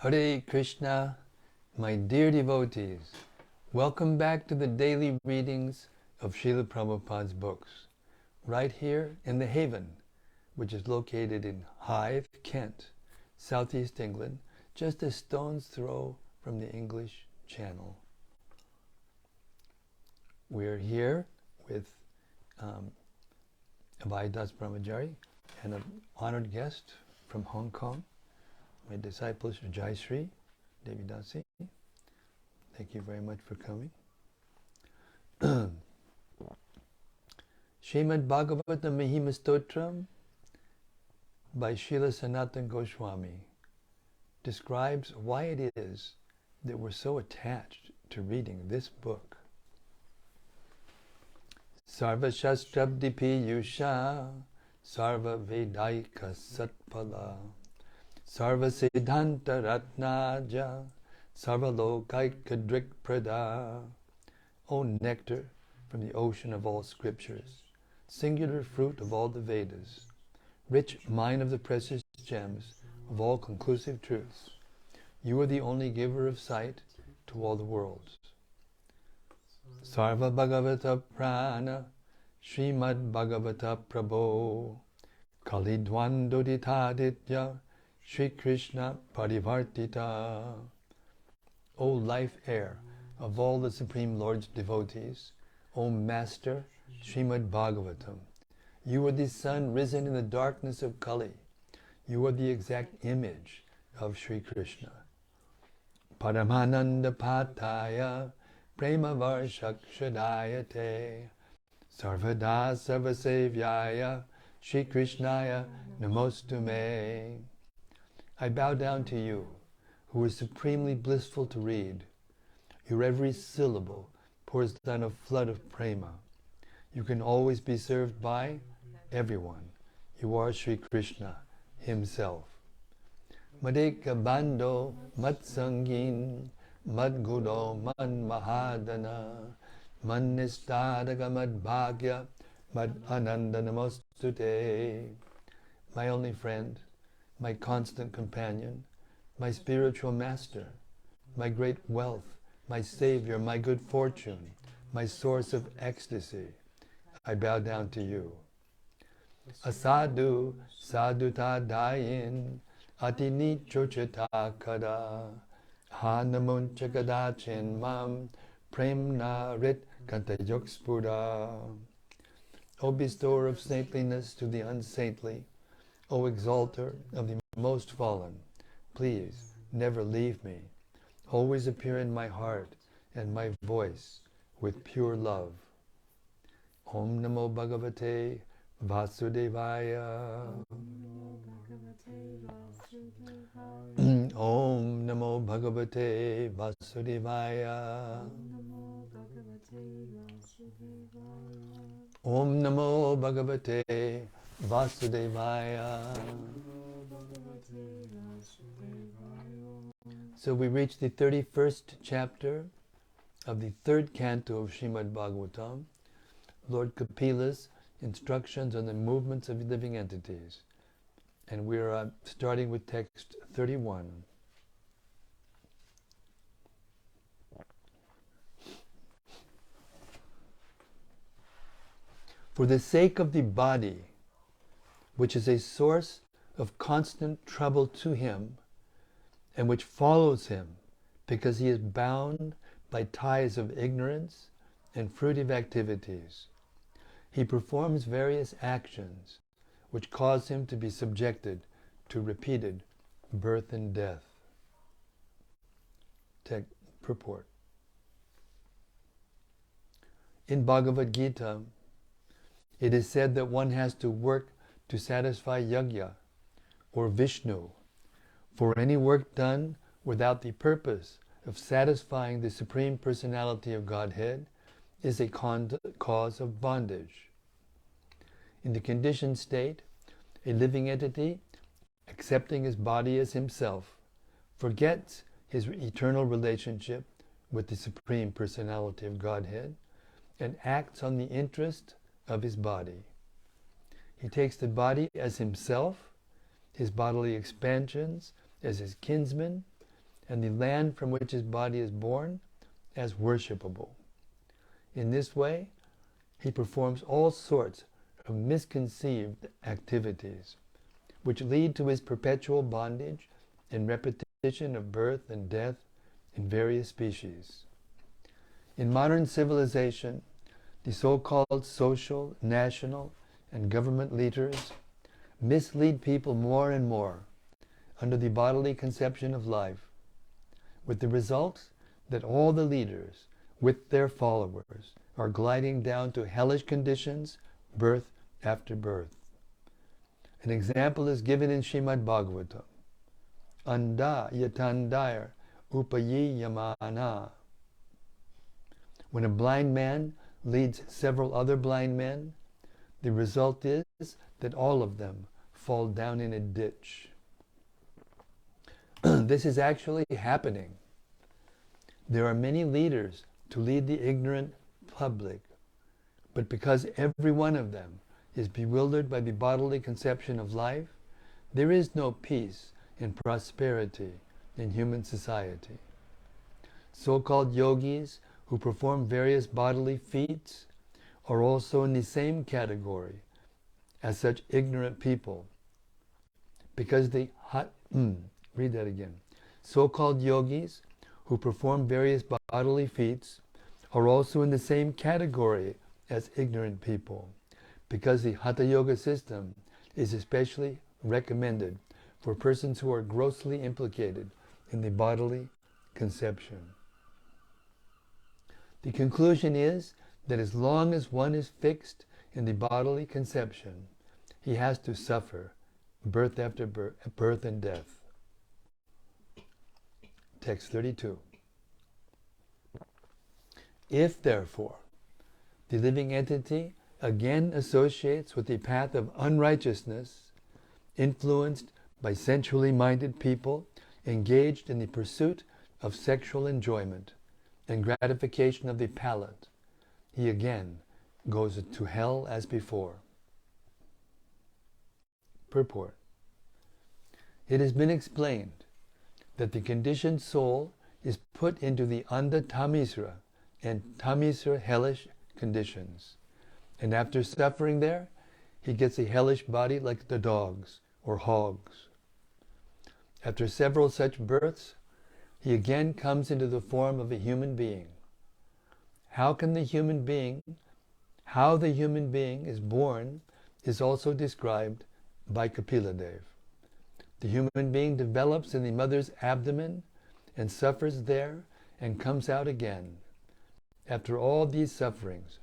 Hare Krishna, my dear devotees, welcome back to the daily readings of Srila Prabhupada's books, right here in the Haven, which is located in Hythe, Kent, southeast England, just a stone's throw from the English Channel. We're here with Abhay Brahmachari and an honored guest from Hong Kong, my disciples Jai Sri, Devi Dasi. Thank you very much for coming. Śrīmad-Bhāgavatam Mahima Stotram by Srila Sanatana Goswami describes why it is that we're so attached to reading this book. Sarva Shastrabdi Yusha Sarva Vedaika Satpala Sarva Siddhanta Ratnaja Sarva Lokaika Drik Prada. O nectar from the ocean of all scriptures, singular fruit of all the Vedas, rich mine of the precious gems of all conclusive truths, you are the only giver of sight to all the worlds. Sarva Bhāgavata Purāṇa Śrīmad-Bhāgavata Prabho Kalidwandoditaditya Shri Krishna Parivartita. O life air of all the Supreme Lord's devotees, O Master Śrīmad-Bhāgavatam, you are the sun risen in the darkness of Kali. You are the exact image of Shri Krishna. Paramananda Pataya Prema Varshakshadayate Sarvada Sarvasevyaya Shri Krishnaya Namostume. I bow down to you, who is supremely blissful to read. Your every syllable pours down a flood of prema. You can always be served by everyone. You are Shri Krishna himself. Madeka Bando Matsangin Madgudo Man Mahadana Man Nistadaga Mad Bhagya Mad Ananda Namostute. My only friend, my constant companion, my spiritual master, my great wealth, my savior, my good fortune, my source of ecstasy, I bow down to you. Asadu saduta dayin atini chochata kada hanamuncha kadachin mam premna rit kantayokspuda. O bestower of saintliness to the unsaintly, O exalter of the most fallen, please never leave me. Always appear in my heart and my voice with pure love. Om Namo Bhagavate Vasudevaya. Om Namo Bhagavate Vasudevaya. Om Namo Bhagavate Vasudevaya. So we reach the 31st chapter of the 3rd canto of Śrīmad-Bhāgavatam, Lord Kapila's instructions on the movements of living entities. And we're starting with text 31. For the sake of the body, which is a source of constant trouble to him, and which follows him because he is bound by ties of ignorance and fruitive activities, he performs various actions which cause him to be subjected to repeated birth and death. Purport. In Bhagavad Gita, it is said that one has to work to satisfy Yajna or Vishnu, for any work done without the purpose of satisfying the Supreme Personality of Godhead is a cause of bondage. In the conditioned state, a living entity, accepting his body as himself, forgets his eternal relationship with the Supreme Personality of Godhead and acts on the interest of his body. He takes the body as himself, his bodily expansions as his kinsman, and the land from which his body is born as worshipable. In this way, he performs all sorts of misconceived activities, which lead to his perpetual bondage and repetition of birth and death in various species. In modern civilization, the so-called social, national, and government leaders mislead people more and more under the bodily conception of life, with the result that all the leaders, with their followers, are gliding down to hellish conditions, birth after birth. An example is given in Śrīmad-Bhāgavatam. Anda yatandayar upayi yamana. When a blind man leads several other blind men, the result is that all of them fall down in a ditch. This is actually happening. There are many leaders to lead the ignorant public, but because every one of them is bewildered by the bodily conception of life, there is no peace and prosperity in human society. So-called yogis who perform various bodily feats are also in the same category as such ignorant people, because read that again. So-called yogis who perform various bodily feats are also in the same category as ignorant people, because the Hatha Yoga system is especially recommended for persons who are grossly implicated in the bodily conception. The conclusion is that as long as one is fixed in the bodily conception, he has to suffer birth after birth and death. Text 32. If, therefore, the living entity again associates with the path of unrighteousness, influenced by sensually minded people engaged in the pursuit of sexual enjoyment and gratification of the palate, he again goes to hell as before. Purport. It has been explained that the conditioned soul is put into the Anda Tamisra and Tamisra hellish conditions, and after suffering there, he gets a hellish body like the dogs or hogs. After several such births, he again comes into the form of a human being. How the human being is born is also described by Kapila Dev. The human being develops in the mother's abdomen and suffers there and comes out again. After all these sufferings,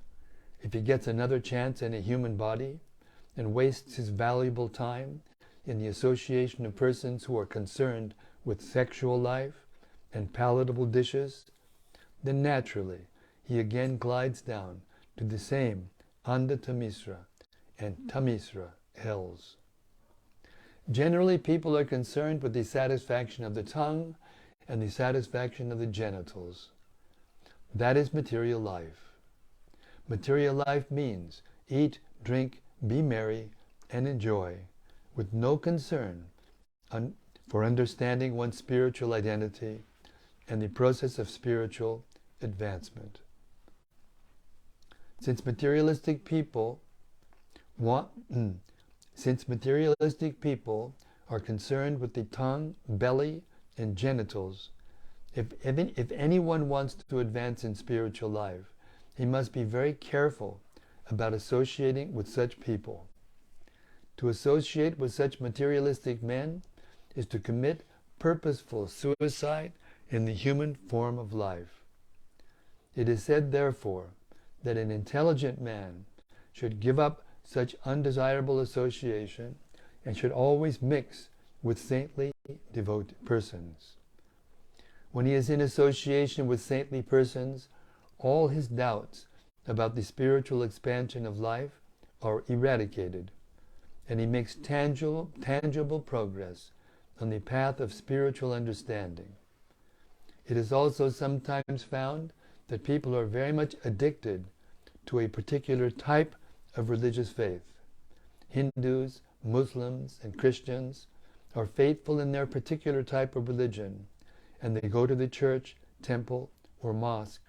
if he gets another chance in a human body and wastes his valuable time in the association of persons who are concerned with sexual life and palatable dishes, then naturally he again glides down to the same Anda Tamisra and Tamisra hells. Generally, people are concerned with the satisfaction of the tongue and the satisfaction of the genitals. That is material life. Material life means eat, drink, be merry, and enjoy, with no concern for understanding one's spiritual identity and the process of spiritual advancement. Since materialistic people are concerned with the tongue, belly, and genitals, if anyone wants to advance in spiritual life, he must be very careful about associating with such people. To associate with such materialistic men is to commit purposeful suicide in the human form of life. It is said, therefore, that an intelligent man should give up such undesirable association and should always mix with saintly, devout persons. When he is in association with saintly persons, all his doubts about the spiritual expansion of life are eradicated, and he makes tangible progress on the path of spiritual understanding. It is also sometimes found that people are very much addicted to a particular type of religious faith. Hindus, Muslims, and Christians are faithful in their particular type of religion, and they go to the church, temple, or mosque.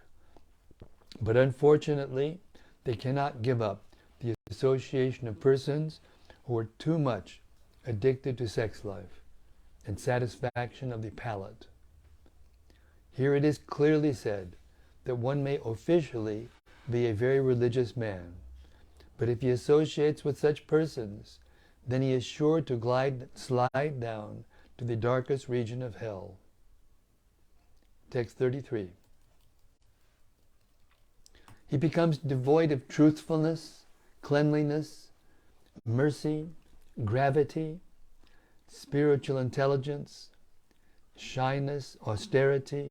But unfortunately, they cannot give up the association of persons who are too much addicted to sex life and satisfaction of the palate. Here it is clearly said that one may officially be a very religious man, but if he associates with such persons, then he is sure to slide down to the darkest region of hell. Text 33. He becomes devoid of truthfulness, cleanliness, mercy, gravity, spiritual intelligence, shyness, austerity,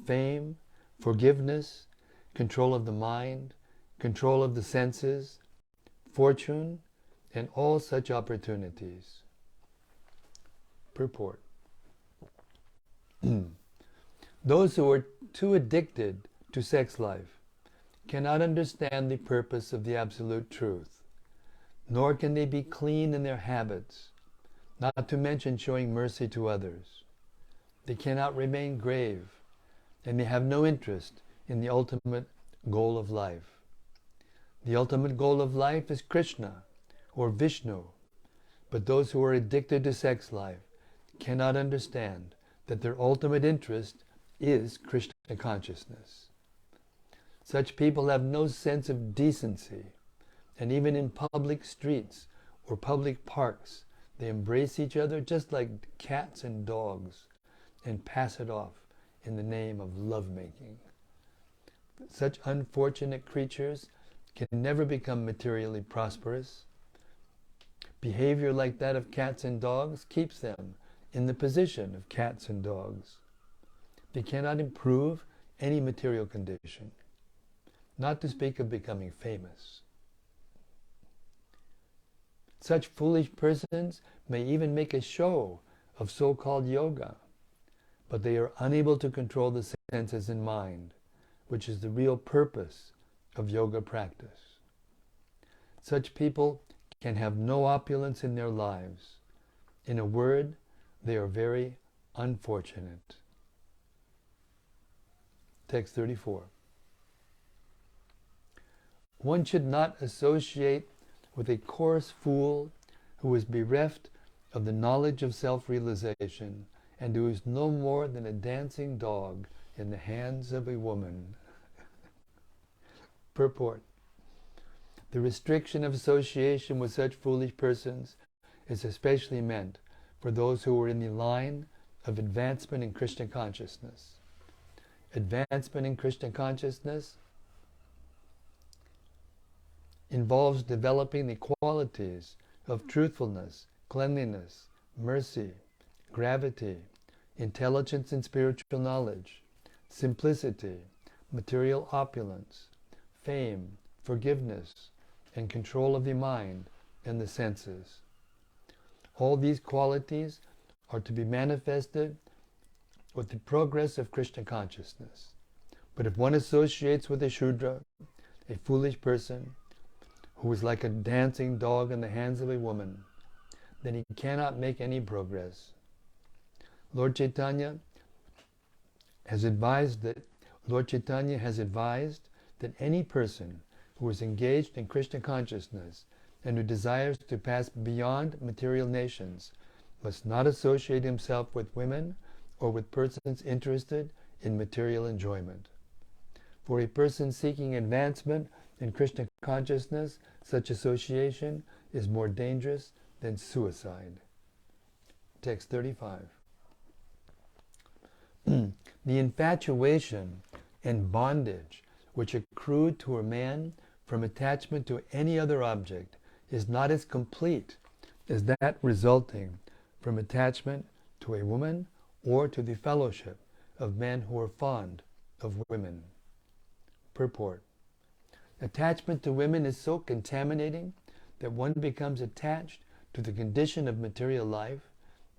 fame, forgiveness, control of the mind, control of the senses, fortune, and all such opportunities. Purport. Those who are too addicted to sex life cannot understand the purpose of the absolute truth, nor can they be clean in their habits, not to mention showing mercy to others. They cannot remain grave, and they have no interest in the ultimate goal of life. The ultimate goal of life is Krishna or Vishnu, but those who are addicted to sex life cannot understand that their ultimate interest is Krishna consciousness. Such people have no sense of decency, and even in public streets or public parks, they embrace each other just like cats and dogs and pass it off in the name of lovemaking. Such unfortunate creatures can never become materially prosperous. Behavior like that of cats and dogs keeps them in the position of cats and dogs. They cannot improve any material condition, not to speak of becoming famous. Such foolish persons may even make a show of so-called yoga, but they are unable to control the senses and mind, which is the real purpose of yoga practice. Such people can have no opulence in their lives. In a word, they are very unfortunate. Text 34. One should not associate with a coarse fool who is bereft of the knowledge of self-realization and who is no more than a dancing dog in the hands of a woman. Purport. The restriction of association with such foolish persons is especially meant for those who are in the line of advancement in Krishna consciousness. Advancement in Krishna consciousness involves developing the qualities of truthfulness, cleanliness, mercy, gravity, intelligence and spiritual knowledge, simplicity, material opulence, fame, forgiveness, and control of the mind and the senses. All these qualities are to be manifested with the progress of Krishna consciousness. But if one associates with a Shudra, a foolish person, who is like a dancing dog in the hands of a woman, then he cannot make any progress. Lord Chaitanya has advised that any person who is engaged in Krishna consciousness and who desires to pass beyond material nations must not associate himself with women or with persons interested in material enjoyment. For a person seeking advancement in Krishna consciousness, such association is more dangerous than suicide. Text 35. The infatuation and bondage which accrue to a man from attachment to any other object is not as complete as that resulting from attachment to a woman or to the fellowship of men who are fond of women. Purport. Attachment to women is so contaminating that one becomes attached to the condition of material life,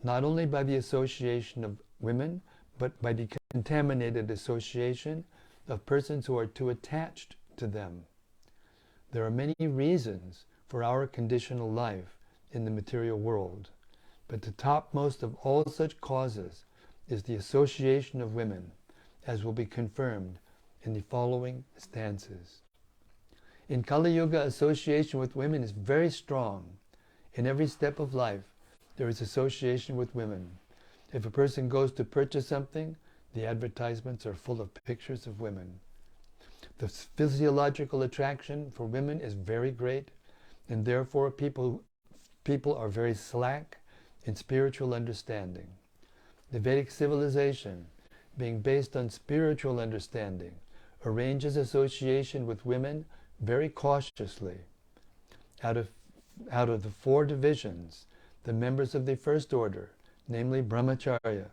not only by the association of women, but by the contaminated association of persons who are too attached to them. There are many reasons for our conditional life in the material world, but the topmost of all such causes is the association of women, as will be confirmed in the following stanzas. In Kali Yuga, association with women is very strong. In every step of life, there is association with women. If a person goes to purchase something, the advertisements are full of pictures of women. The physiological attraction for women is very great, and therefore people are very slack in spiritual understanding. The Vedic civilization, being based on spiritual understanding, arranges association with women very cautiously. Out of the 4 divisions, the members of the first order, namely Brahmacharya,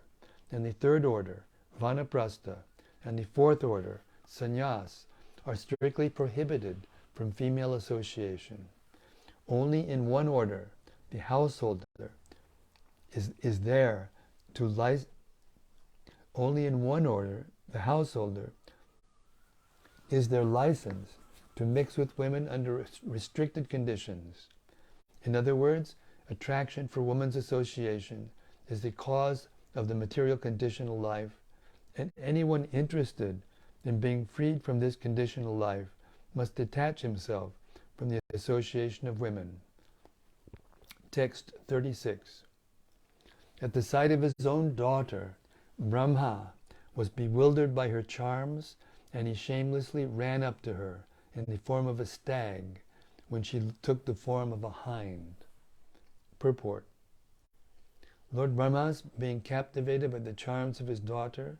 and the third order, Vanaprastha, and the fourth order, Sannyas, are strictly prohibited from female association. Only in one order, the householder is there to only in one order, the householder is their license to mix with women under restricted conditions. In other words, attraction for woman's association is the cause of the material conditional life, and anyone interested in being freed from this conditional life must detach himself from the association of women. Text 36. At the sight of his own daughter, Brahma was bewildered by her charms, and he shamelessly ran up to her in the form of a stag when she took the form of a hind. Purport. Lord Brahma's being captivated by the charms of his daughter,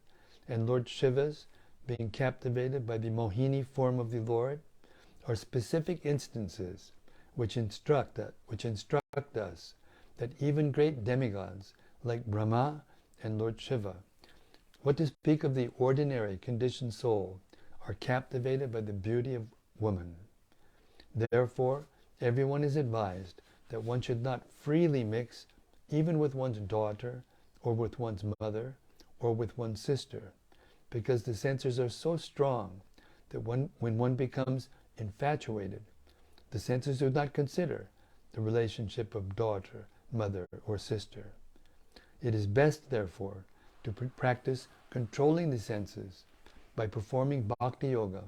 and Lord Shiva's being captivated by the Mohini form of the Lord, are specific instances which instruct us that even great demigods like Brahma and Lord Shiva, what to speak of the ordinary conditioned soul, are captivated by the beauty of woman. Therefore, everyone is advised that one should not freely mix even with one's daughter, or with one's mother, or with one's sister, because the senses are so strong that when one becomes infatuated, the senses do not consider the relationship of daughter, mother, or sister. It is best, therefore, to practice controlling the senses by performing bhakti yoga,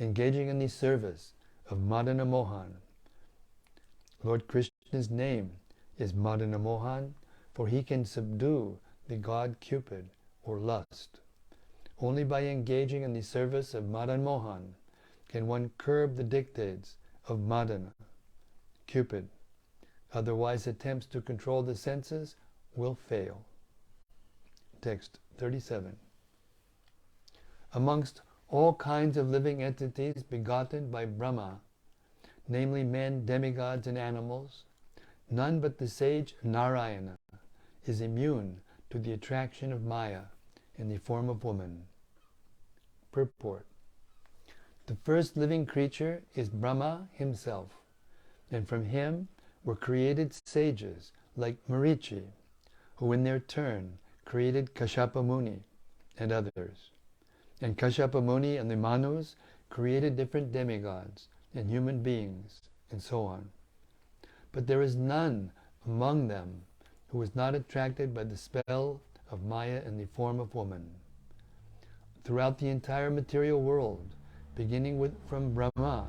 engaging in the service of Madana Mohan. Lord Krishna's name is Madana Mohan, for he can subdue the god Cupid or lust. Only by engaging in the service of Madan Mohan can one curb the dictates of Madana, Cupid. Otherwise, attempts to control the senses will fail. Text 37. Amongst all kinds of living entities begotten by Brahma, namely men, demigods, and animals, none but the sage Narayana is immune to the attraction of Maya in the form of woman. Purport. The first living creature is Brahma himself, and from him were created sages like Marichi, who in their turn created Kashyapa Muni and others. And Kashyapa Muni and the Manus created different demigods and human beings, and so on. But there is none among them who is not attracted by the spell of Maya in the form of woman. Throughout the entire material world, beginning from Brahma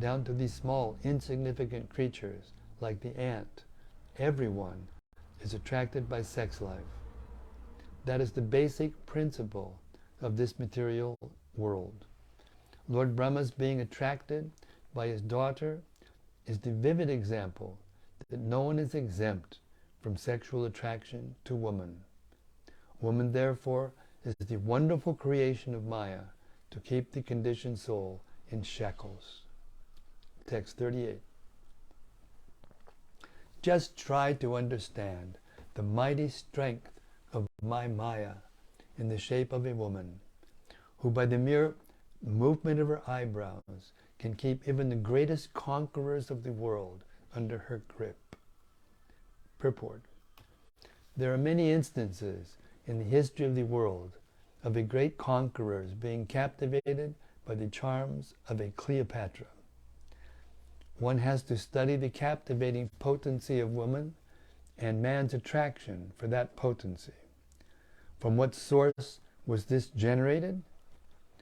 down to these small, insignificant creatures like the ant, everyone is attracted by sex life. That is the basic principle of this material world. Lord Brahma's being attracted by his daughter is the vivid example that no one is exempt from sexual attraction to woman. Woman, therefore, is the wonderful creation of Maya to keep the conditioned soul in shackles. Text 38. Just try to understand the mighty strength of my Maya in the shape of a woman, who by the mere movement of her eyebrows can keep even the greatest conquerors of the world under her grip. Purport. There are many instances in the history of the world of the great conquerors being captivated by the charms of a Cleopatra. One has to study the captivating potency of woman and man's attraction for that potency. From what source was this generated?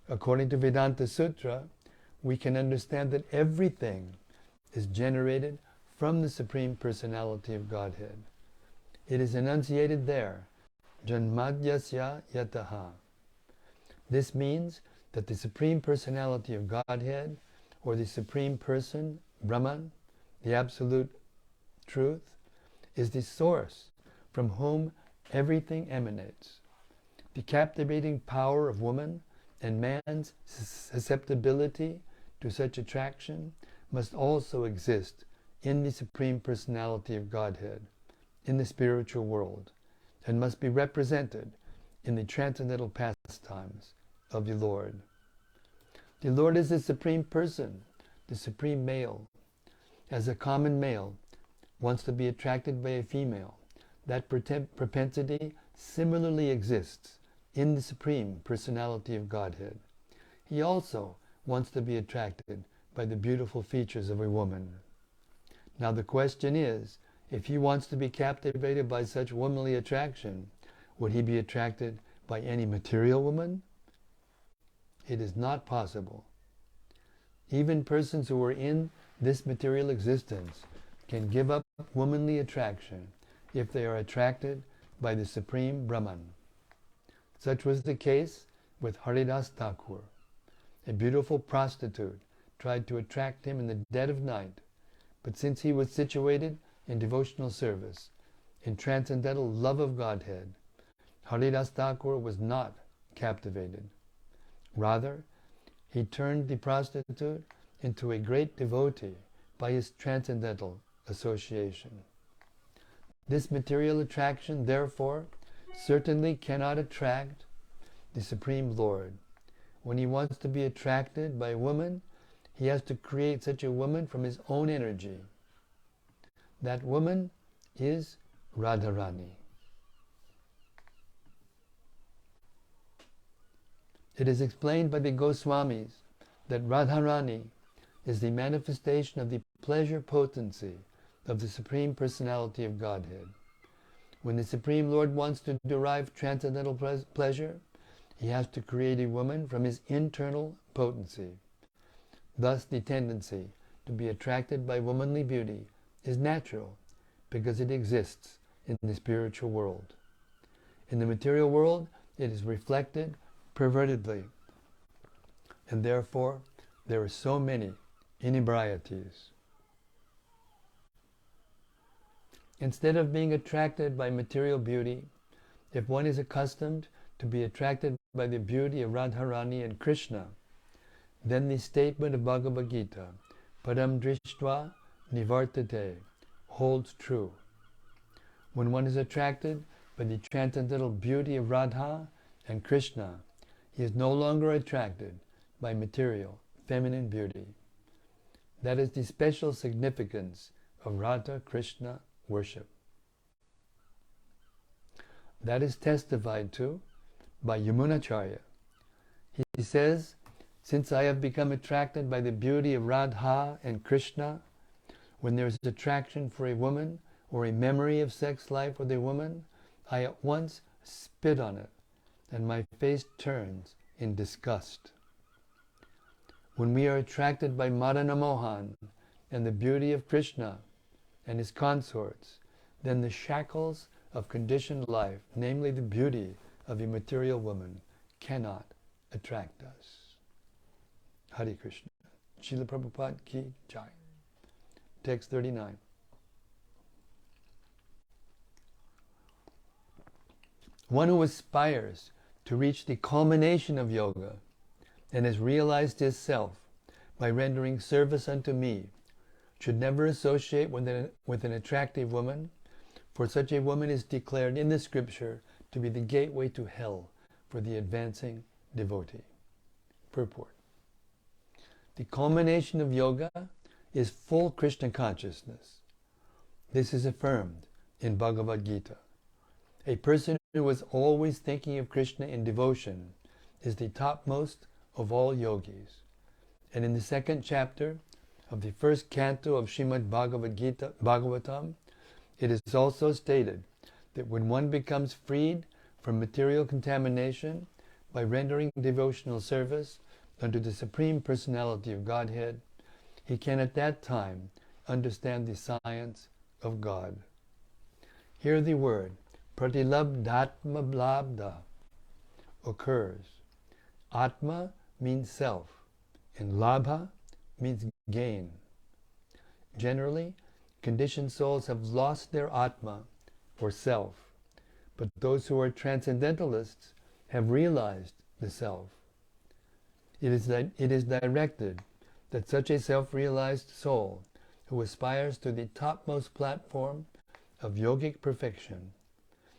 According to Vedanta Sutra, we can understand that everything is generated from the Supreme Personality of Godhead. It is enunciated there, Janmadyasya yataha. This means that the Supreme Personality of Godhead, or the Supreme Person, Brahman, the Absolute Truth, is the source from whom everything emanates. The captivating power of woman and man's susceptibility to such attraction must also exist in the Supreme Personality of Godhead, in the spiritual world, and must be represented in the transcendental pastimes of the Lord. The Lord is the Supreme Person, the Supreme Male. As a common male wants to be attracted by a female, that propensity similarly exists in the Supreme Personality of Godhead. He also wants to be attracted by the beautiful features of a woman. Now the question is, if he wants to be captivated by such womanly attraction, would he be attracted by any material woman? It is not possible. Even persons who are in this material existence can give up womanly attraction if they are attracted by the Supreme Brahman. Such was the case with Haridas Thakur. A beautiful prostitute tried to attract him in the dead of night, but since he was situated in devotional service, in transcendental love of Godhead, Haridas Thakur was not captivated. Rather, he turned the prostitute into a great devotee by his transcendental association. This material attraction, therefore, certainly cannot attract the Supreme Lord. When he wants to be attracted by a woman, he has to create such a woman from his own energy. That woman is Radharani. It is explained by the Goswamis that Radharani is the manifestation of the pleasure potency of the Supreme Personality of Godhead. When the Supreme Lord wants to derive transcendental pleasure, he has to create a woman from his internal potency. Thus the tendency to be attracted by womanly beauty is natural because it exists in the spiritual world. In the material world, it is reflected pervertedly, and therefore there are so many inebrieties. Instead of being attracted by material beauty, if one is accustomed to be attracted by the beauty of Radharani and Krishna, then the statement of Bhagavad Gita, Padam Drishtva Nivartate, holds true. When one is attracted by the transcendental beauty of Radha and Krishna, he is no longer attracted by material, feminine beauty. That is the special significance of Radha-Krishna worship. That is testified to by Yamunacharya. He says, since I have become attracted by the beauty of Radha and Krishna, when there is attraction for a woman or a memory of sex life with a woman, I at once spit on it, and my face turns in disgust. When we are attracted by Madana Mohan and the beauty of Krishna and his consorts, then the shackles of conditioned life, namely the beauty of a material woman, cannot attract us. Hare Krishna. Srila Prabhupada ki jai. Text 39. One who aspires to reach the culmination of yoga and has realized his self by rendering service unto me should never associate with an attractive woman, for such a woman is declared in the scripture to be the gateway to hell for the advancing devotee. Purport. The culmination of yoga is full Krishna consciousness. This is affirmed in Bhagavad Gita. A person who is always thinking of Krishna in devotion is the topmost of all yogis. And in the second chapter of the first canto of Śrīmad-Bhāgavatam, it is also stated that when one becomes freed from material contamination by rendering devotional service unto the Supreme Personality of Godhead, he can at that time understand the science of God. Here the word pratilabdhatma occurs. Atma means self, and labha means gain. Generally, conditioned souls have lost their Atma, or self, but those who are transcendentalists have realized the self. It is directed that such a self-realized soul who aspires to the topmost platform of yogic perfection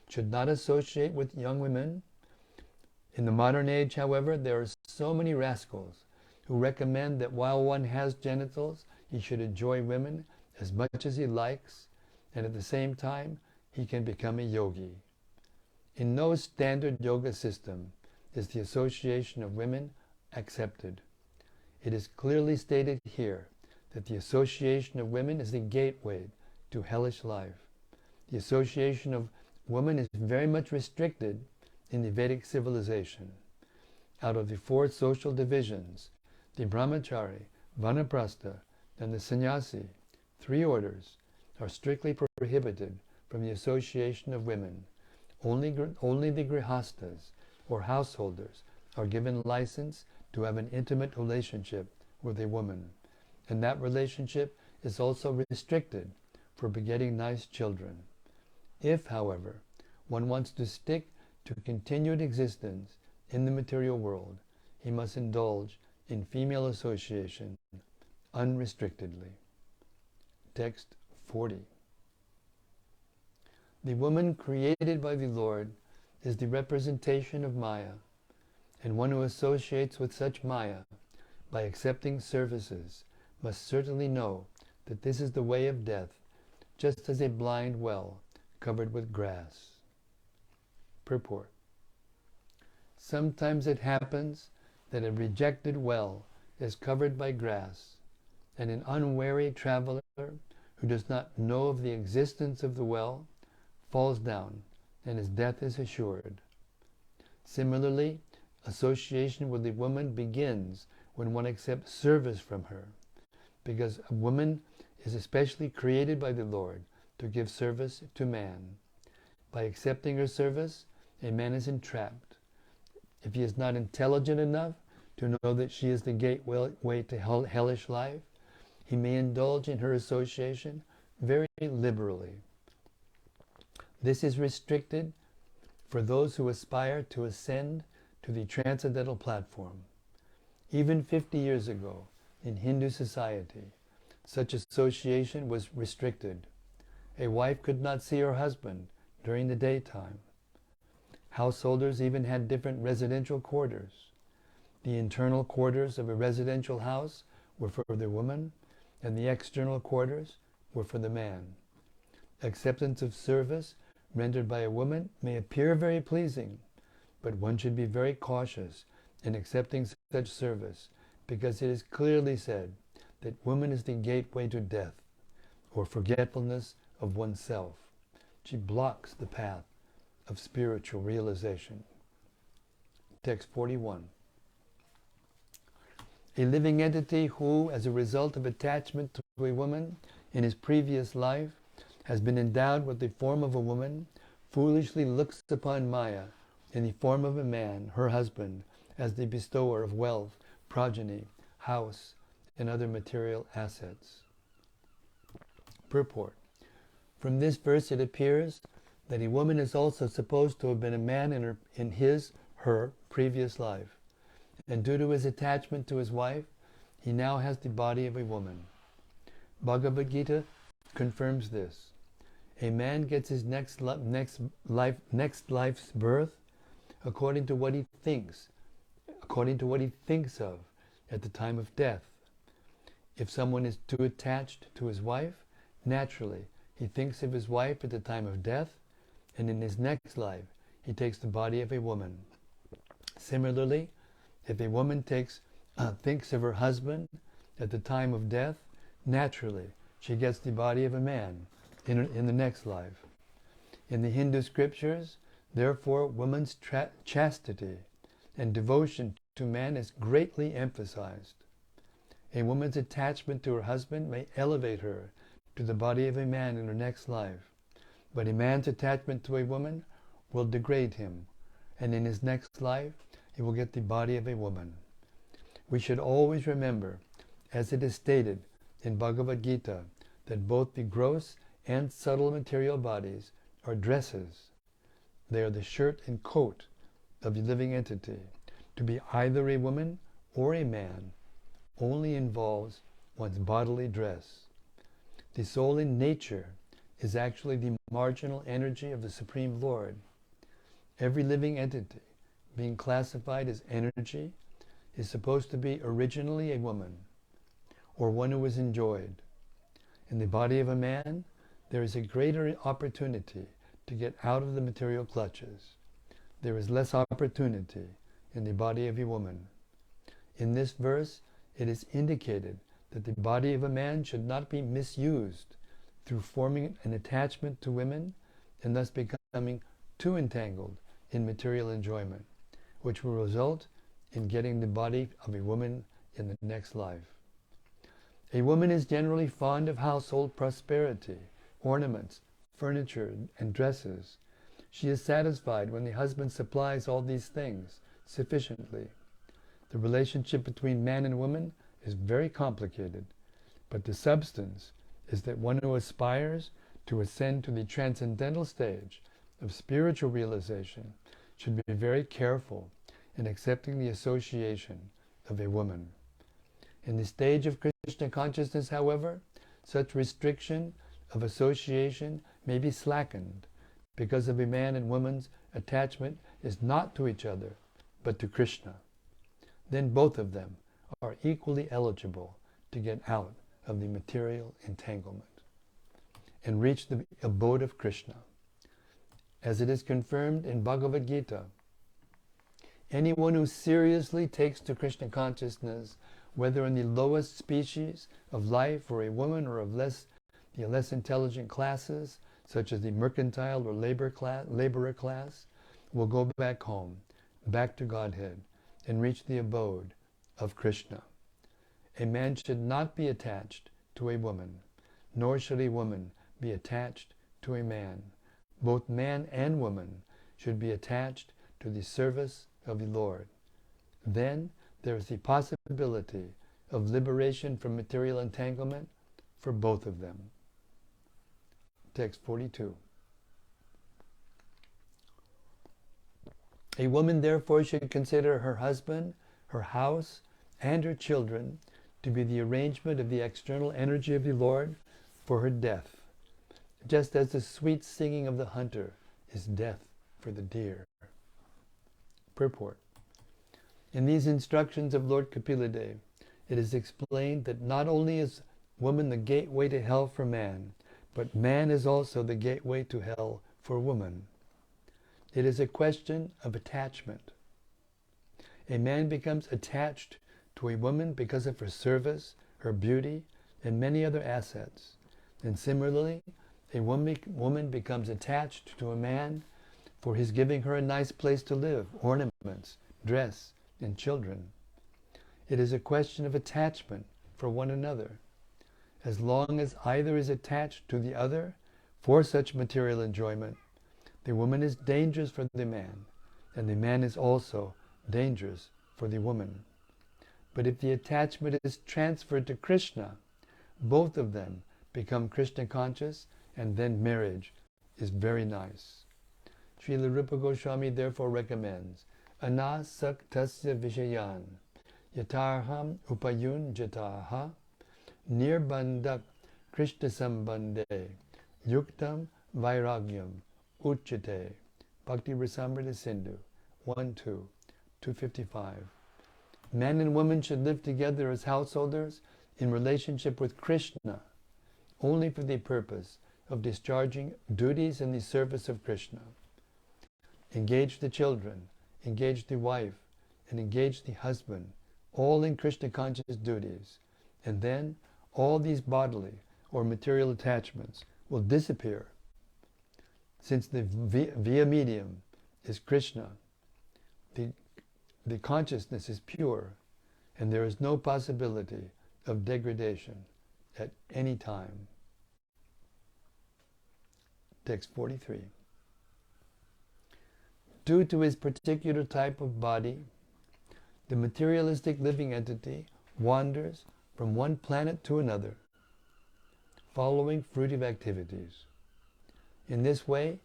should not associate with young women. In the modern age, however, there are so many rascals who recommend that while one has genitals, he should enjoy women as much as he likes, and at the same time, he can become a yogi. In no standard yoga system is the association of women accepted. It is clearly stated here that the association of women is the gateway to hellish life. The association of women is very much restricted in the Vedic civilization. Out of the 4 social divisions, the brahmachari, vanaprastha, and the sannyasi, 3 orders, are strictly prohibited from the association of women. Only the grihastas, or householders, are given license to have an intimate relationship with a woman, and that relationship is also restricted for begetting nice children. If, however, one wants to stick to continued existence in the material world, he must indulge in female association unrestrictedly. Text 40. The woman created by the Lord is the representation of Maya, and one who associates with such Maya by accepting services must certainly know that this is the way of death, just as a blind well covered with grass. Purport. Sometimes it happens that a rejected well is covered by grass, and an unwary traveler who does not know of the existence of the well falls down, and his death is assured. Similarly, association with a woman begins when one accepts service from her, because a woman is especially created by the Lord to give service to man. By accepting her service, a man is entrapped. If he is not intelligent enough to know that she is the gateway to hellish life, he may indulge in her association very liberally. This is restricted for those who aspire to ascend to the transcendental platform. Even 50 years ago, in Hindu society, such association was restricted. A wife could not see her husband during the daytime. Householders even had different residential quarters. The internal quarters of a residential house were for the woman, and the external quarters were for the man. Acceptance of service rendered by a woman may appear very pleasing, but one should be very cautious in accepting such service, because it is clearly said that woman is the gateway to death, or forgetfulness of oneself. She blocks the path of spiritual realization. Text 41. A living entity who, as a result of attachment to a woman in his previous life, has been endowed with the form of a woman, foolishly looks upon Maya in the form of a man, her husband, as the bestower of wealth, progeny, house, and other material assets. Purport. From this verse it appears that a woman is also supposed to have been a man in her previous life, and due to his attachment to his wife, he now has the body of a woman. Bhagavad Gita confirms this. A man gets his next life's birth according to what he thinks of at the time of death. If someone is too attached to his wife, naturally he thinks of his wife at the time of death, and in his next life he takes the body of a woman. Similarly, if a woman thinks of her husband at the time of death, naturally she gets the body of a man in the next life. In the Hindu scriptures, Therefore, woman's chastity and devotion to man is greatly emphasized. A woman's attachment to her husband may elevate her to the body of a man in her next life, but a man's attachment to a woman will degrade him, and in his next life he will get the body of a woman. We should always remember, as it is stated in Bhagavad Gita, that both the gross and subtle material bodies are dresses. They are the shirt and coat of the living entity. To be either a woman or a man only involves one's bodily dress. The soul in nature is actually the marginal energy of the Supreme Lord. Every living entity, being classified as energy, is supposed to be originally a woman, or one who is enjoyed. In the body of a man, there is a greater opportunity to get out of the material clutches. There is less opportunity in the body of a woman. In this verse, it is indicated that the body of a man should not be misused through forming an attachment to women and thus becoming too entangled in material enjoyment, which will result in getting the body of a woman in the next life. A woman is generally fond of household prosperity, ornaments, furniture, and dresses. She is satisfied when the husband supplies all these things sufficiently. The relationship between man and woman is very complicated, but the substance is that one who aspires to ascend to the transcendental stage of spiritual realization should be very careful in accepting the association of a woman. In the stage of Krishna consciousness, however, such restriction of association may be slackened because of a man and woman's attachment is not to each other, but to Krishna. Then both of them are equally eligible to get out of the material entanglement and reach the abode of Krishna. As it is confirmed in Bhagavad Gita, anyone who seriously takes to Krishna consciousness, whether in the lowest species of life or a woman or of the less intelligent classes, such as the mercantile or laborer class, will go back home, back to Godhead, and reach the abode of Krishna. A man should not be attached to a woman, nor should a woman be attached to a man. Both man and woman should be attached to the service of the Lord. Then there is the possibility of liberation from material entanglement for both of them. Text 42. A woman therefore should consider her husband, her house, and her children to be the arrangement of the external energy of the Lord for her death, just as the sweet singing of the hunter is death for the deer. Purport. In these instructions of Lord Kapila Dev, it is explained that not only is woman the gateway to hell for man, but man is also the gateway to hell for woman. It is a question of attachment. A man becomes attached to a woman because of her service, her beauty, and many other assets. And similarly, a woman becomes attached to a man for his giving her a nice place to live, ornaments, dress, and children. It is a question of attachment for one another. As long as either is attached to the other for such material enjoyment, the woman is dangerous for the man, and the man is also dangerous for the woman. But if the attachment is transferred to Krishna, both of them become Krishna conscious, and then marriage is very nice. Srila Rupa Goswami therefore recommends anasaktasya vishayan yatarham upayun jataha nirbandhak Krishna sambandhe yuktam vairagyam uchate. Bhakti Rasamrita Sindhu 1-2, 255. Men and women should live together as householders in relationship with Krishna, only for the purpose of discharging duties in the service of Krishna. Engage the children, engage the wife, and engage the husband, all in Krishna conscious duties, and then all these bodily or material attachments will disappear, since the via medium is Krishna. The consciousness is pure, and there is no possibility of degradation at any time. Text 43. Due to his particular type of body, the materialistic living entity wanders from one planet to another, following fruitive activities. In this way,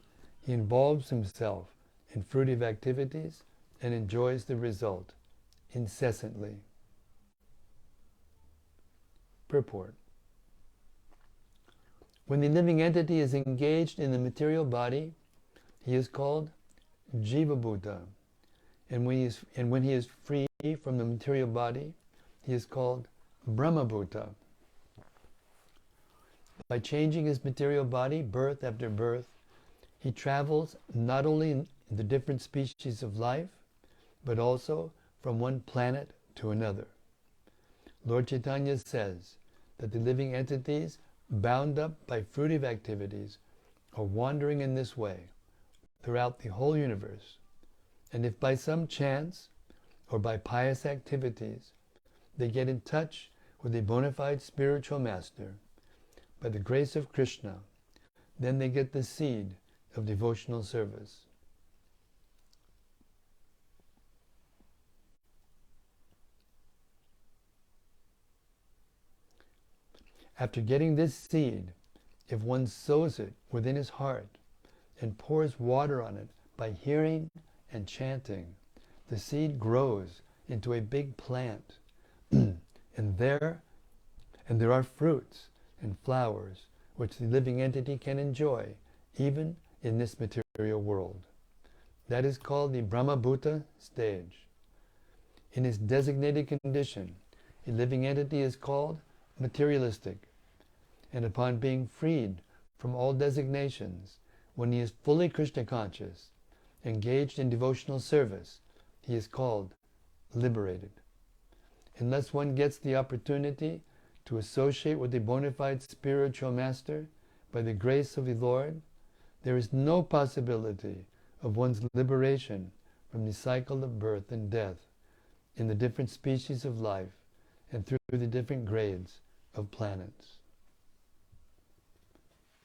he involves himself in fruitive activities and enjoys the result incessantly. Purport. When the living entity is engaged in the material body, he is called Jiva-bhuta, and when he is free from the material body, he is called Brahma-bhuta. By changing his material body, birth after birth, he travels not only in the different species of life, but also from one planet to another. Lord Chaitanya says that the living entities bound up by fruitive activities are wandering in this way throughout the whole universe. And if by some chance or by pious activities they get in touch with a bona fide spiritual master, by the grace of Krishna, then they get the seed of devotional service. After getting this seed, if one sows it within his heart and pours water on it by hearing and chanting, the seed grows into a big plant, and there are fruits and flowers which the living entity can enjoy even in this material world. That is called the Brahma-bhuta stage. In its designated condition, a living entity is called materialistic, and upon being freed from all designations, when he is fully Krishna conscious, engaged in devotional service, he is called liberated. Unless one gets the opportunity to associate with a bona fide spiritual master by the grace of the Lord, there is no possibility of one's liberation from the cycle of birth and death in the different species of life and through the different grades of planets.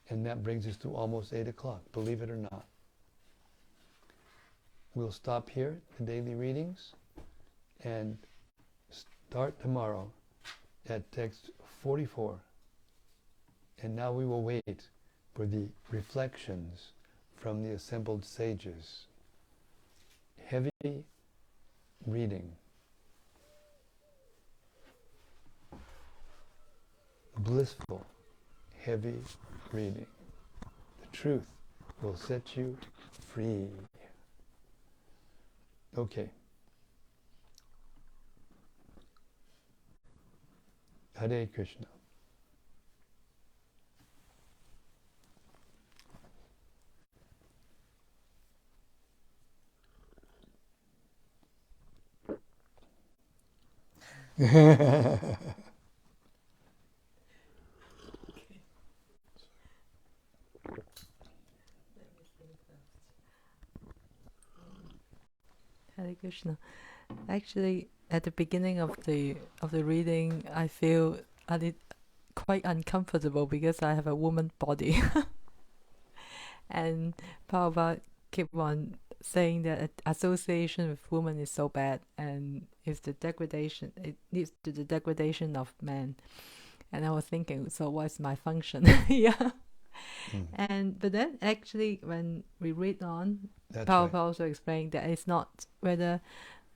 And that brings us to almost 8 o'clock, believe it or not. We'll stop here, the daily readings, and start tomorrow at text 44. And now we will wait for the reflections from the assembled sages. Heavy reading. Blissful, heavy reading. The truth will set you free. Okay. Hare Krishna. Hare Krishna. Actually, at the beginning of the reading, I feel quite uncomfortable because I have a woman body, and Prabhupada keep on saying that association with women is so bad, and it's the degradation. It leads to the degradation of man. And I was thinking, so what's my function? Yeah. But then actually when we read on, Prabhupada also explained that it's not whether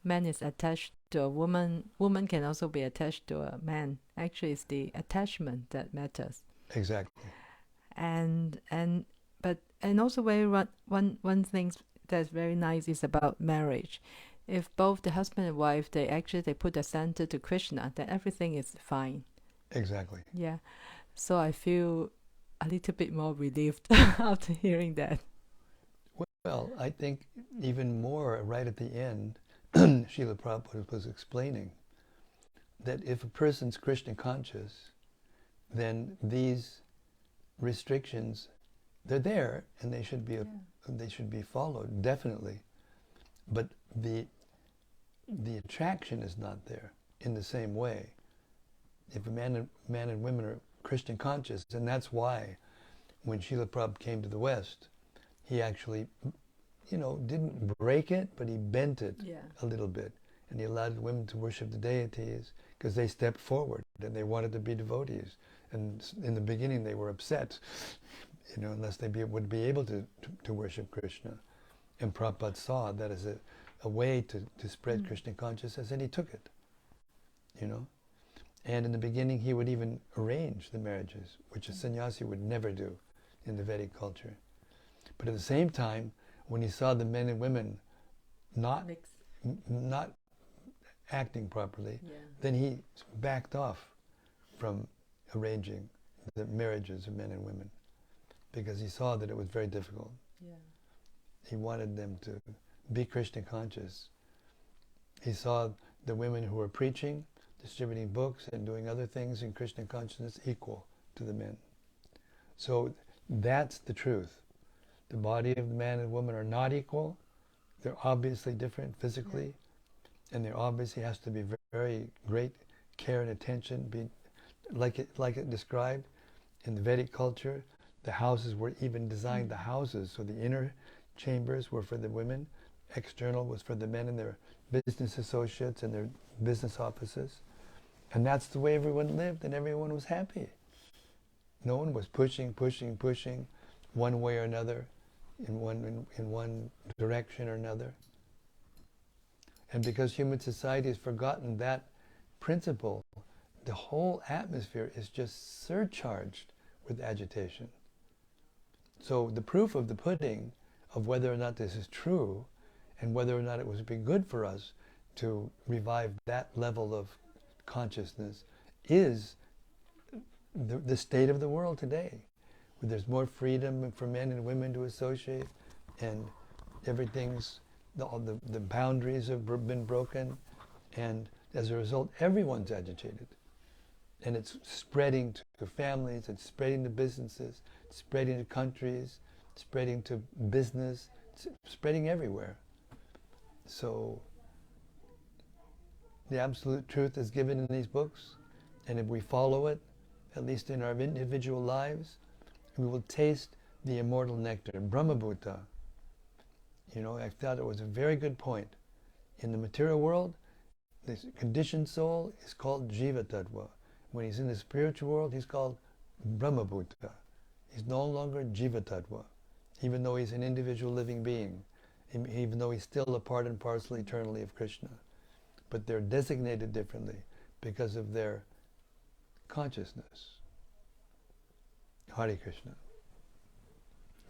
man is attached to a woman can also be attached to a man. Actually it's the attachment that matters. Exactly. And also one thing that's very nice is about marriage. If both the husband and wife they put the center to Krishna, then everything is fine. Exactly. Yeah. So I feel a little bit more relieved after hearing that. Well, I think even more right at the end, Srila Prabhupada was explaining that if a person's Krishna conscious, then these restrictions, they're there and they should be followed, definitely. but the attraction is not there in the same way. If a man and women are Christian conscious, and that's why when Srila Prabhupada came to the West, he actually, didn't break it, but he bent it a little bit. And he allowed women to worship the deities because they stepped forward and they wanted to be devotees. And in the beginning they were upset, unless they would be able to worship Krishna. And Prabhupada saw that as a way to spread Krishna consciousness, and he took it, And in the beginning he would even arrange the marriages, which a sannyasi would never do in the Vedic culture. But at the same time, when he saw the men and women not acting properly, then he backed off from arranging the marriages of men and women, because he saw that it was very difficult. He wanted them to be Krishna conscious. He saw the women who were preaching, distributing books, and doing other things in Krishna consciousness equal to the men. So that's the truth. The body of the man and woman are not equal. They're obviously different physically, and there obviously has to be very great care and attention. Be like it described in the Vedic culture. The houses were even designed, the houses, so the inner chambers were for the women, external was for the men and their business associates and their business offices. And that's the way everyone lived, and everyone was happy. No one was pushing one way or another, in one direction or another. And because human society has forgotten that principle, the whole atmosphere is just surcharged with agitation. So the proof of the pudding of whether or not this is true, and whether or not it would be good for us to revive that level of consciousness, is the state of the world today. Where there's more freedom for men and women to associate, and all the boundaries have been broken, and as a result everyone's agitated. And it's spreading to families, it's spreading to businesses, it's spreading to countries, it's spreading to business, it's spreading everywhere. So the absolute truth is given in these books, and if we follow it, at least in our individual lives, we will taste the immortal nectar, Brahmabhuta. I thought it was a very good point. In the material world, the conditioned soul is called Jiva Tattva. When he's in the spiritual world, he's called Brahmabhuta. He's no longer Jiva Tattva, even though he's an individual living being, even though he's still a part and parcel eternally of Krishna. But they're designated differently because of their consciousness. Hare Krishna.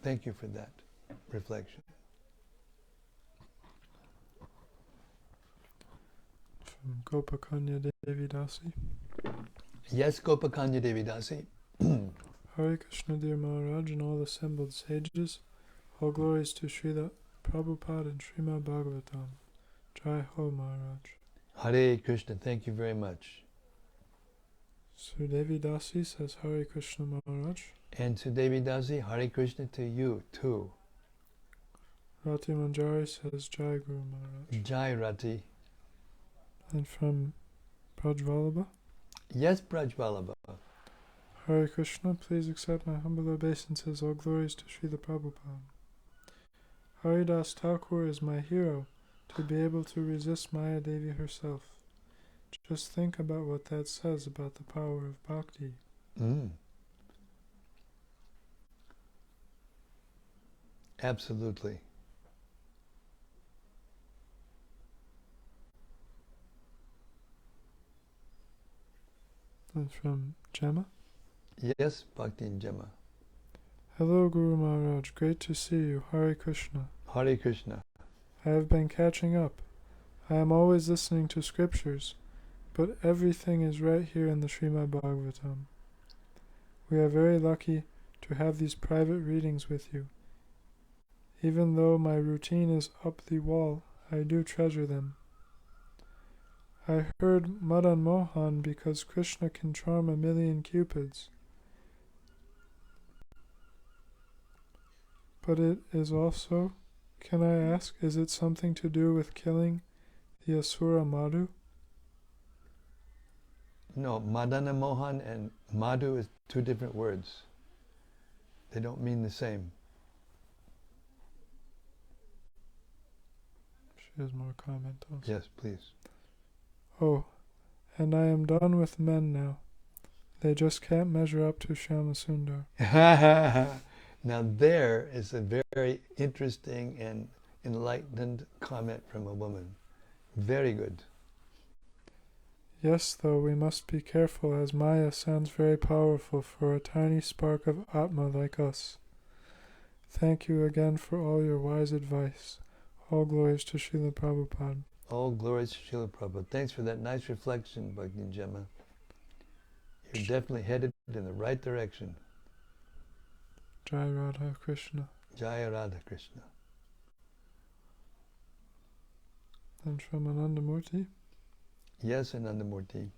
Thank you for that reflection. From Gopakanya Devidasi. Yes, Gopakanya Devidasi. Hare Krishna, dear Maharaj, and all assembled sages. All glories to Srila Prabhupada and Śrīmad-Bhāgavatam. Jai Ho, Maharaj. Hare Krishna, thank you very much. Sudevi Dasi says Hare Krishna, Maharaj. And Sudevi Dasi, Hare Krishna to you too. Rati Manjari says Jai Guru Maharaj. Jai Rati. And from Prajvalabha. Yes, Prajvalabha. Hare Krishna, please accept my humble obeisances. All glories to Srila Prabhupada. Haridas Thakur is my hero, to be able to resist Maya Devi herself. Just think about what that says about the power of bhakti. Absolutely. And from Gemma. Yes, Bhakti and Gemma. Hello, Guru Maharaj. Great to see you. Hare Krishna. Hare Krishna. I have been catching up. I am always listening to scriptures, but everything is right here in the Śrīmad-Bhāgavatam. We are very lucky to have these private readings with you. Even though my routine is up the wall, I do treasure them. I heard Madan Mohan because Krishna can charm 1,000,000 cupids. But it is also Can I ask, is it something to do with killing the Asura Madhu? No, Madana Mohan and Madhu is two different words. They don't mean the same. She has more comment also. Yes, please. Oh, and I am done with men now. They just can't measure up to Shyamasundar. Now there is a very interesting and enlightened comment from a woman. Very good. Yes, though we must be careful, as Maya sounds very powerful for a tiny spark of Atma like us. Thank you again for all your wise advice. All glories to Srila Prabhupada. All glories to Srila Prabhupada. Thanks for that nice reflection, Bhakti Gemma. You're definitely headed in the right direction. Jai Radha Krishna. Jaya Radha Krishna. And from Anandamurti. Yes, Anandamurti.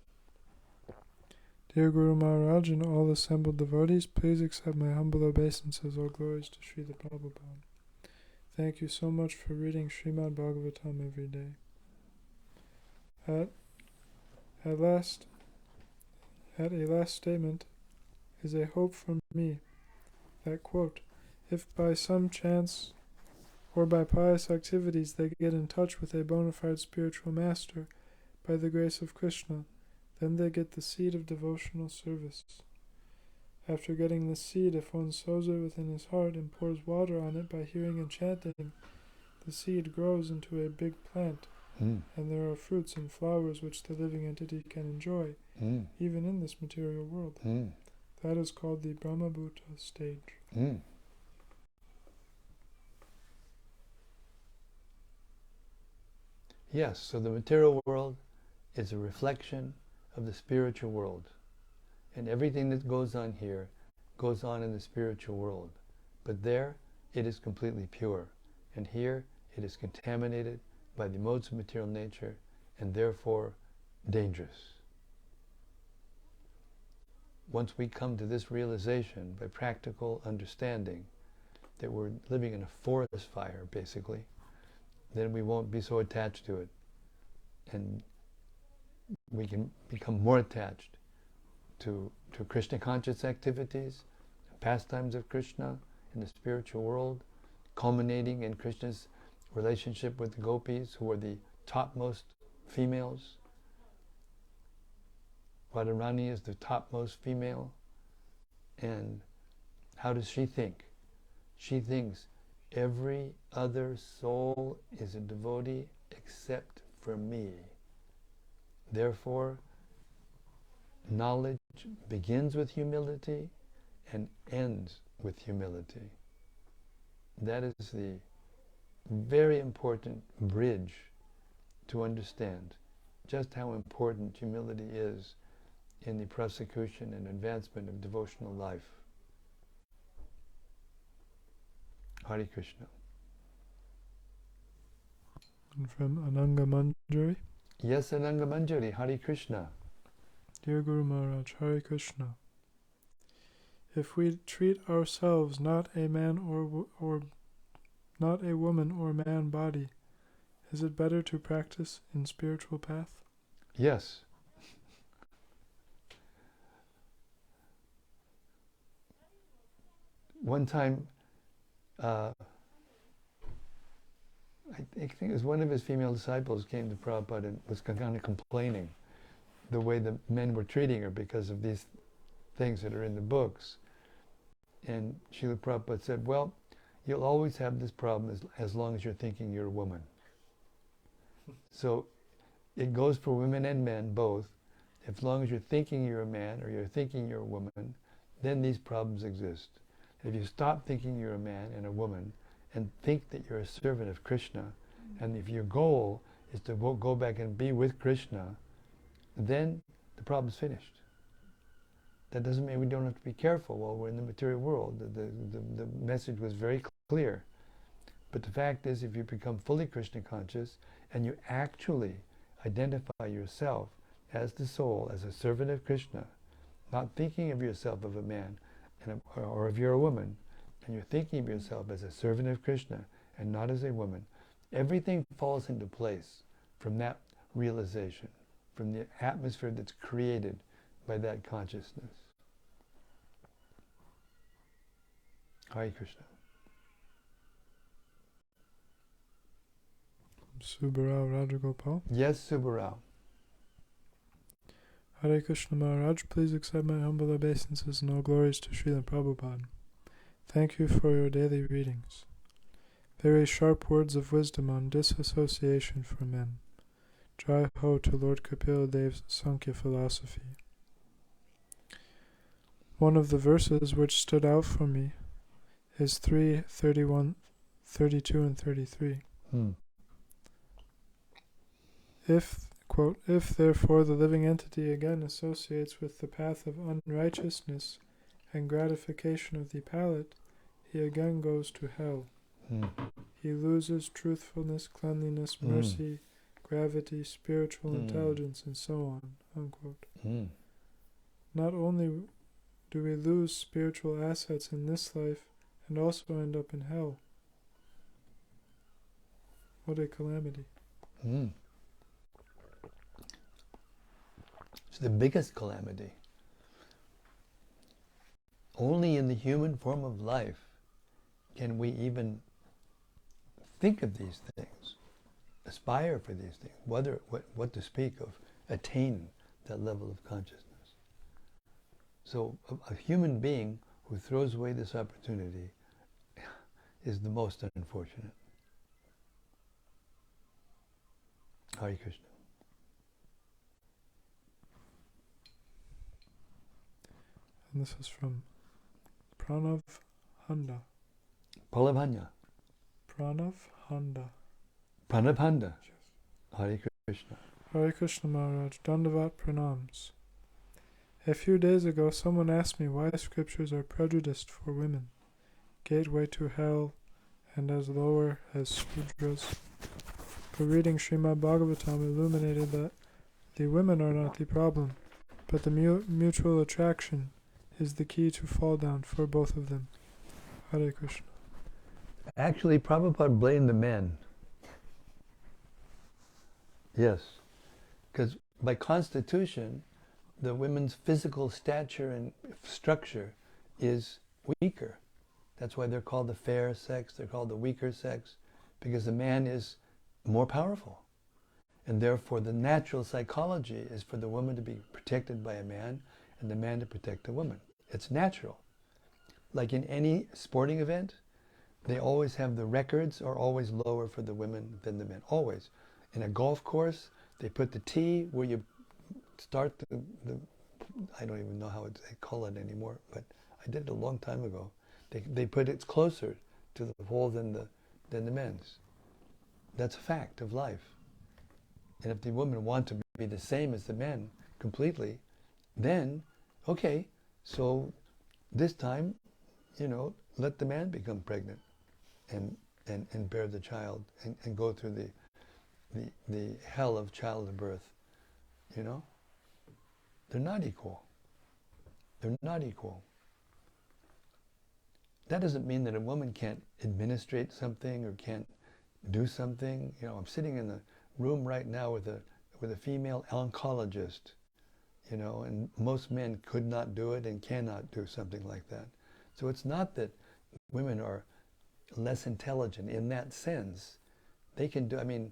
Dear Guru Maharaj and all assembled devotees, please accept my humble obeisances. All glories to Srila Prabhupada. Thank you so much for reading Śrīmad-Bhāgavatam every day. At a last statement is a hope from me that, quote, if by some chance or by pious activities they get in touch with a bona fide spiritual master by the grace of Krishna, then they get the seed of devotional service. After getting the seed, if one sows it within his heart and pours water on it by hearing and chanting, the seed grows into a big plant, and there are fruits and flowers which the living entity can enjoy, even in this material world. That is called the Brahmabhuta stage. Yes, so the material world is a reflection of the spiritual world. And everything that goes on here goes on in the spiritual world. But there, it is completely pure. And here, it is contaminated by the modes of material nature and therefore dangerous. Once we come to this realization by practical understanding that we're living in a forest fire, basically, then we won't be so attached to it. And we can become more attached to Krishna conscious activities, pastimes of Krishna in the spiritual world, culminating in Krishna's relationship with the gopis, who are the topmost females. Radharani is the topmost female. And how does she think? She thinks every other soul is a devotee except for me. Therefore, knowledge begins with humility and ends with humility. That is the very important bridge to understand just how important humility is in the prosecution and advancement of devotional life. Hare Krishna. And from Ananga Manjari. Yes, Ananga Manjari, Hare Krishna. Dear Guru Maharaj, Hare Krishna. If we treat ourselves not a man or not a woman or man body, is it better to practice in spiritual path? Yes. One time, I think it was one of his female disciples came to Prabhupada and was kind of complaining the way the men were treating her because of these things that are in the books. And Srila Prabhupada said, well, you'll always have this problem as long as you're thinking you're a woman. So it goes for women and men both. As long as you're thinking you're a man or you're thinking you're a woman, then these problems exist. If you stop thinking you're a man and a woman and think that you're a servant of Krishna, and if your goal is to go back and be with Krishna, then the problem's finished. That doesn't mean we don't have to be careful while we're in the material world. The message was very clear. But the fact is, if you become fully Krishna conscious and you actually identify yourself as the soul, as a servant of Krishna, not thinking of yourself of a man or if you're a woman, and you're thinking of yourself as a servant of Krishna, and not as a woman. Everything falls into place from that realization, from the atmosphere that's created by that consciousness. Hare Krishna. Subbarao Rajagopal. Yes, Subbarao. Hare Krishna Maharaj, please accept my humble obeisances and all glories to Srila Prabhupada. Thank you for your daily readings. Very sharp words of wisdom on disassociation for men. Jai ho to Lord Kapila Dev's Sankhya philosophy. One of the verses which stood out for me is 3:31, 32 and 33. If, quote, if therefore the living entity again associates with the path of unrighteousness and gratification of the palate, he again goes to hell. He loses truthfulness, cleanliness, mercy, gravity, spiritual intelligence, and so on, unquote. Not only do we lose spiritual assets in this life and also end up in hell. What a calamity. It's the biggest calamity. Only in the human form of life can we even think of these things, aspire for these things, what to speak of, attain that level of consciousness. So a human being who throws away this opportunity is the most unfortunate. Hare Krishna. And this is from Pranav Handa. Palavanya. Pranav Handa. Pranabhanda. Hare Krishna. Hare Krishna Maharaj, Dandavat Pranams. A few days ago, someone asked me why scriptures are prejudiced for women, gateway to hell, and as lower as Sudras. But reading Śrīmad-Bhāgavatam illuminated that the women are not the problem, but the mutual attraction is the key to fall down for both of them. Hare Krishna. Actually, Prabhupada blamed the men. Yes, because by constitution, the women's physical stature and structure is weaker. That's why they're called the fair sex, they're called the weaker sex, because the man is more powerful. And therefore the natural psychology is for the woman to be protected by a man and the man to protect the woman. It's natural. Like in any sporting event, they always have the records are always lower for the women than the men, always. In a golf course, they put the tee where you start the I don't even know how they call it anymore, but I did it a long time ago. They put it closer to the hole than the men's. That's a fact of life. And if the women want to be the same as the men completely, then, okay, so this time, let the man become pregnant and bear the child and go through the hell of childbirth, They're not equal. They're not equal. That doesn't mean that a woman can't administrate something or can't do something. I'm sitting in the room right now with a female oncologist, and most men could not do it and cannot do something like that. So it's not that women are less intelligent in that sense. They can do, in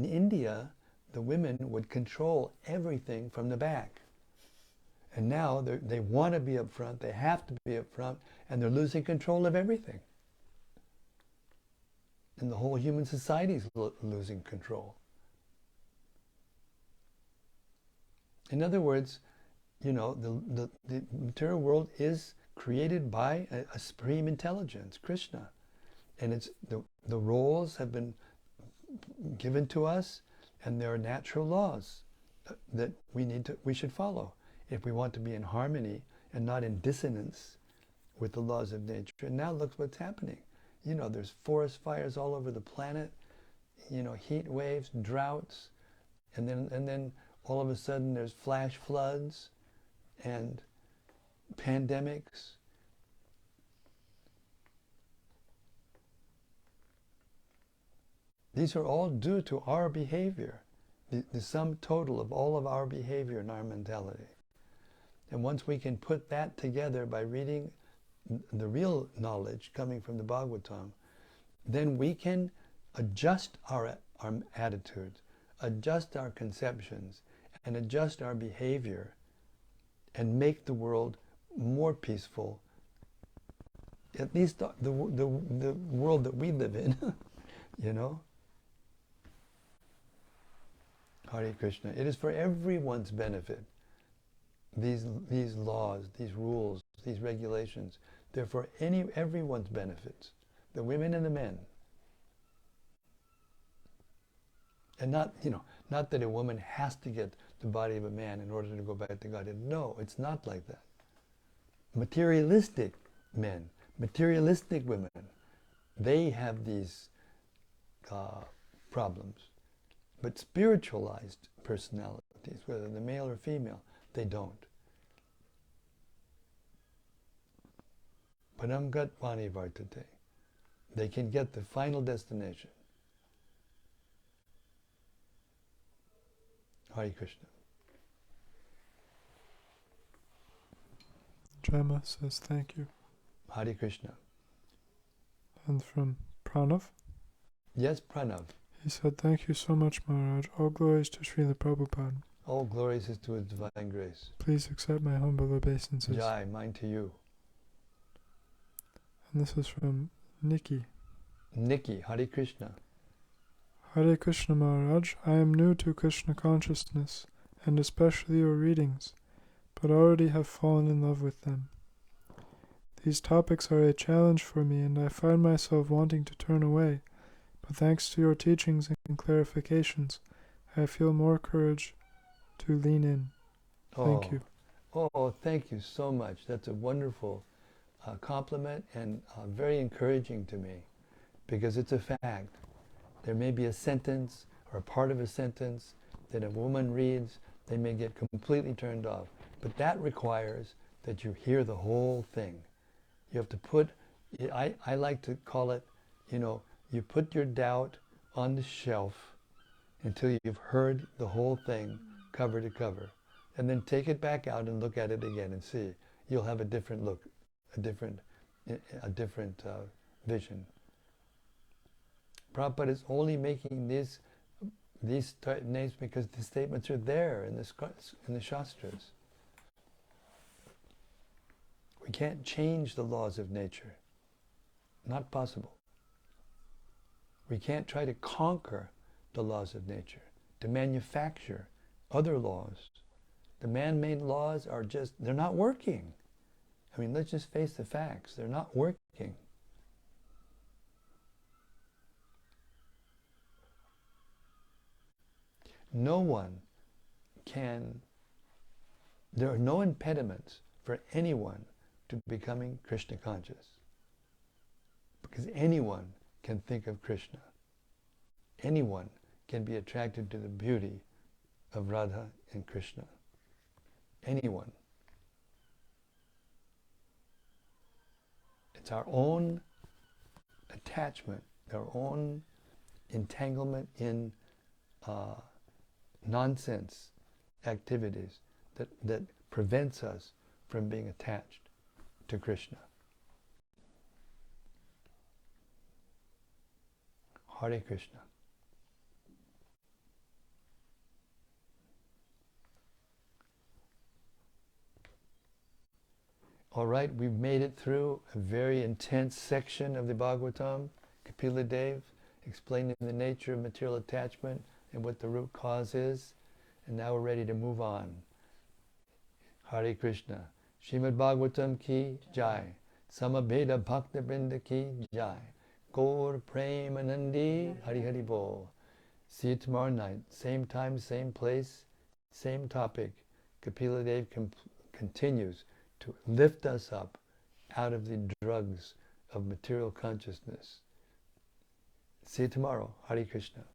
India, the women would control everything from the back. And now they want to be up front, they have to be up front, and they're losing control of everything. And the whole human society is losing control. In other words, the material world is created by a supreme intelligence, Krishna. And it's the roles have been given to us, and there are natural laws that we should follow if we want to be in harmony and not in dissonance with the laws of nature. And now look what's happening. There's forest fires all over the planet, heat waves, droughts, and then all of a sudden there's flash floods and pandemics. These are all due to our behavior, the sum total of all of our behavior and our mentality. And once we can put that together by reading the real knowledge coming from the Bhagavatam, then we can adjust our attitudes, adjust our conceptions, and adjust our behavior, and make the world more peaceful, at least the world that we live in, you know? Hare Krishna. It is for everyone's benefit. These laws, these rules, these regulations, they're for everyone's benefits, the women and the men. And not that a woman has to get the body of a man in order to go back to Godhead. No, it's not like that. Materialistic men, materialistic women, they have these problems. But spiritualized personalities, whether they're male or female, they don't. Paramgat Vani Vartate. They can get the final destination. Hare Krishna. Gemma says thank you. Hare Krishna. And from Pranav? Yes, Pranav. He said, thank you so much, Maharaj. All glories to Srila Prabhupada. All glories is to His divine grace. Please accept my humble obeisances. Jai, mine to you. And this is from Nikki. Nikki, Hare Krishna. Hare Krishna, Maharaj. I am new to Krishna consciousness, and especially your readings, but already have fallen in love with them. These topics are a challenge for me, and I find myself wanting to turn away. But thanks to your teachings and clarifications, I feel more courage to lean in. Thank you. Oh, thank you so much. That's a wonderful compliment and very encouraging to me, because it's a fact. There may be a sentence or a part of a sentence that a woman reads, they may get completely turned off. But that requires that you hear the whole thing. You have to put, I like to call it, you put your doubt on the shelf until you've heard the whole thing cover to cover. And then take it back out and look at it again and see. You'll have a different look, a different vision. Prabhupada is only making these names because the statements are there in the Shastras. We can't change the laws of nature. Not possible. We can't try to conquer the laws of nature, to manufacture other laws. The man-made laws are they're not working. I mean, let's just face the facts. They're not working. There are no impediments for anyone to becoming Krishna conscious. Because anyone can think of Krishna. Anyone can be attracted to the beauty of Radha and Krishna. Anyone. It's our own attachment, our own entanglement in nonsense activities that prevents us from being attached to Krishna. Hare Krishna. All right, we've made it through a very intense section of the Bhagavatam. Kapila Dev explaining the nature of material attachment and what the root cause is. And now we're ready to move on. Hare Krishna. Śrīmad-Bhāgavatam ki jai. Samabheda bhakta brinda ki jai. Gaur Premanandi Hari Hari Bol. See you tomorrow night. Same time, same place, same topic. Kapila Dev continues to lift us up out of the drugs of material consciousness. See you tomorrow. Hare Krishna.